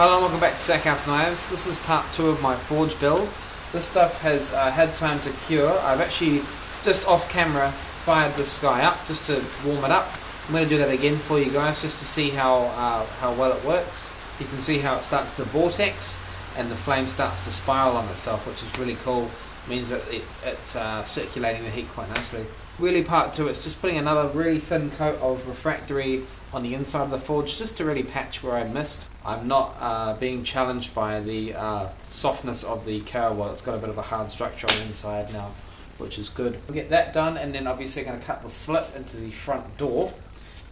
Hello and welcome back to Stackhouse Knives. This is part 2 of my forge build. This stuff has had time to cure. I've actually just off camera fired this guy up just to warm it up. I'm going to do that again for you guys just to see how well it works. You can see how it starts to vortex and the flame starts to spiral on itself, which is really cool. It means that it's circulating the heat quite nicely. Really part 2, it's just putting another really thin coat of refractory on the inside of the forge just to really patch where I missed. I'm not being challenged by the softness of the caraway. It's got a bit of a hard structure on the inside now, which is good. We'll get that done, and then obviously I'm going to cut the slit into the front door.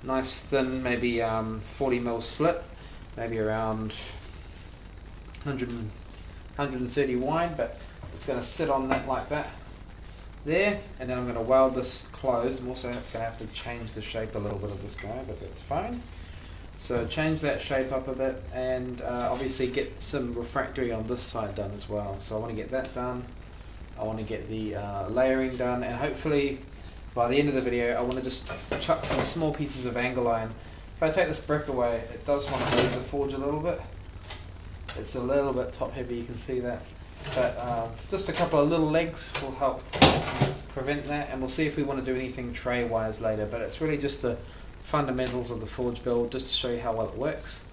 Nice thin, maybe 40mm slit, maybe around 130 wide, but it's going to sit on that like that there, and then I'm going to weld this closed. I'm also going to have to change the shape a little bit of this guy, but that's fine. So change that shape up a bit, and obviously get some refractory on this side done as well. So I want to get that done. I want to get the layering done, and hopefully by the end of the video I want to just chuck some small pieces of angle iron. If I take this brick away, it does want to move the forge a little bit. It's a little bit top heavy, you can see that. But just a couple of little legs will help prevent that, and we'll see if we want to do anything tray wise later, but it's really just the fundamentals of the forge build just to show you how well it works.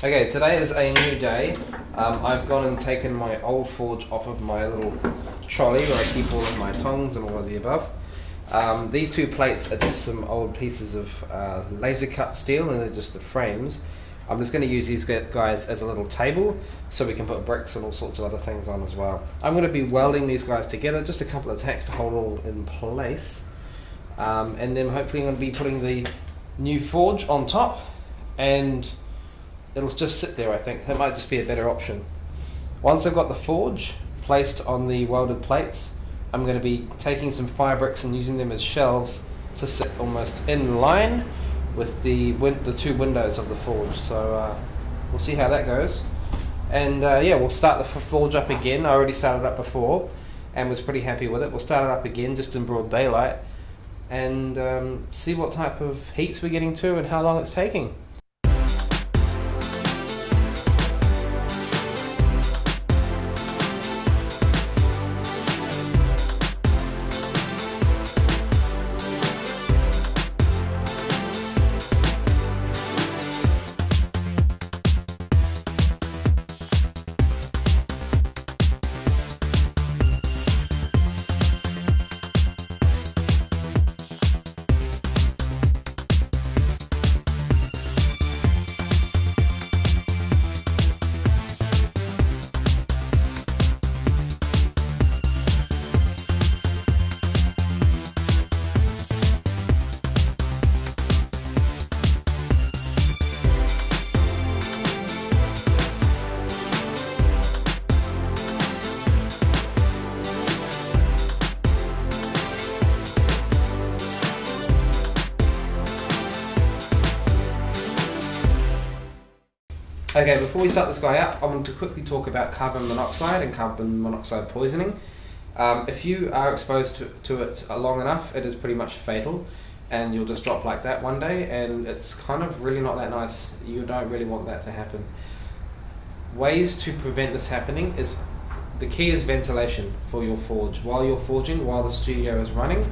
Okay, today is a new day. I've gone and taken my old forge off of my little trolley where I keep all of my tongs and all of the above. These two plates are just some old pieces of laser cut steel, and they're just the frames. I'm just going to use these guys as a little table so we can put bricks and all sorts of other things on as well. I'm going to be welding these guys together, just a couple of tacks to hold all in place. And then hopefully I'm going to be putting the new forge on top, and it'll just sit there. I think that might just be a better option. Once I've got the forge placed on the welded plates, I'm going to be taking some fire bricks and using them as shelves to sit almost in line with the two windows of the forge. So we'll see how that goes. And yeah, we'll start the forge up again. I already started up before and was pretty happy with it. We'll start it up again just in broad daylight and see what type of heats we're getting to and how long it's taking. Okay, before we start this guy up, I want to quickly talk about carbon monoxide and carbon monoxide poisoning. If you are exposed to it long enough, it is pretty much fatal, and you'll just drop like that one day, and it's kind of really not that nice. You don't really want that to happen. Ways to prevent this happening is, the key is ventilation for your forge. While you're forging, while the studio is running,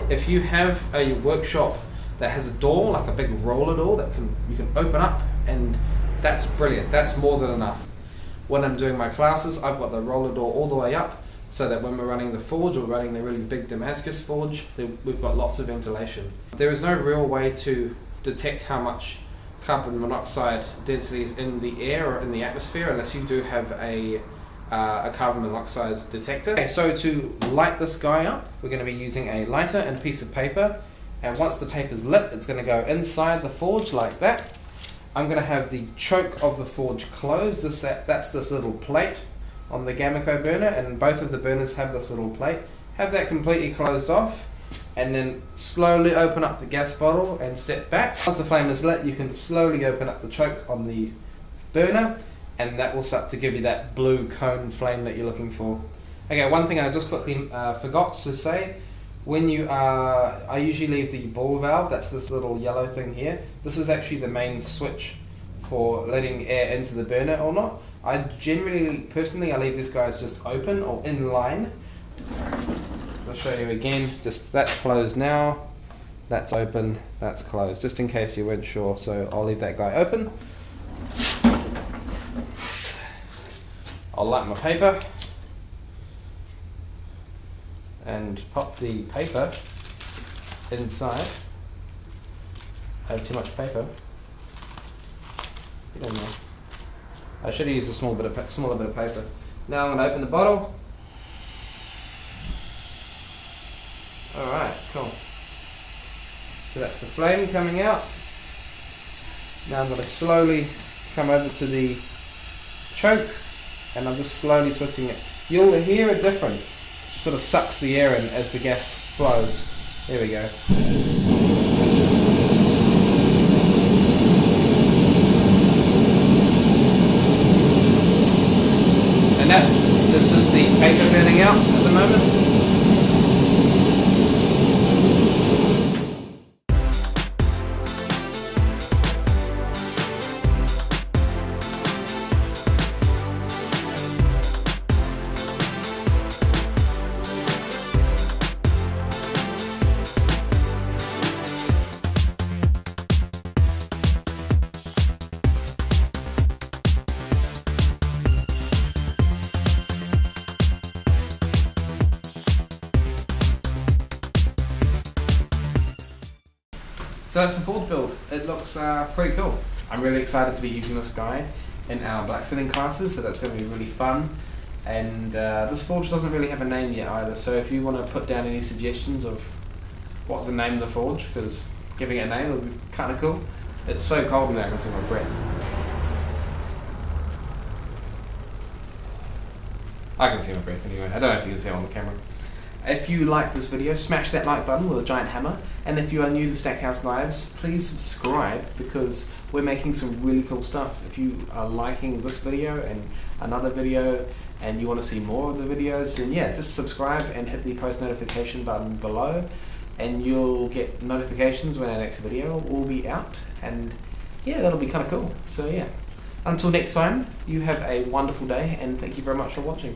if you have a workshop that has a door, like a big roller door that you can open up, and that's brilliant, that's more than enough. When I'm doing my classes, I've got the roller door all the way up, so that when we're running the forge or running the really big Damascus forge, we've got lots of ventilation. There is no real way to detect how much carbon monoxide density is in the air or in the atmosphere unless you do have a carbon monoxide detector. Okay, so to light this guy up, we're going to be using a lighter and a piece of paper, and once the paper's lit, it's going to go inside the forge like that. I'm going to have the choke of the forge closed. That's this little plate on the Gameco burner, and both of the burners have this little plate. Have that completely closed off, and then slowly open up the gas bottle and step back. Once the flame is lit, you can slowly open up the choke on the burner, and that will start to give you that blue cone flame that you're looking for. Okay, one thing I just quickly forgot to say, I usually leave the ball valve, that's this little yellow thing here. This is actually the main switch for letting air into the burner or not. I personally, I leave these guys just open or in line. I'll show you again, just that's closed now, that's open, that's closed, just in case you weren't sure, so I'll leave that guy open. I'll light my paper and pop the paper inside. I have too much paper. You don't know. I should have used a smaller bit of paper. Now I'm going to open the bottle. Alright, cool. So that's the flame coming out. Now I'm going to slowly come over to the choke, and I'm just slowly twisting it. You'll hear a difference. It sort of sucks the air in as the gas flows. There we go. And that is just the paper burning out at the moment. So that's the forge build. It looks pretty cool. I'm really excited to be using this guy in our blacksmithing classes, so that's going to be really fun. And this forge doesn't really have a name yet either, so if you want to put down any suggestions of what to name the forge, because giving it a name would be kind of cool. It's so cold in there, I can see my breath. I can see my breath anyway. I don't know if you can see it on the camera. If you like this video, smash that like button with a giant hammer, and if you are new to Stackhouse Knives, please subscribe, because we're making some really cool stuff. If you are liking this video and another video and you want to see more of the videos, then yeah, just subscribe and hit the post notification button below, and you'll get notifications when our next video will be out, and yeah, that'll be kind of cool. So yeah, until next time, you have a wonderful day, and thank you very much for watching.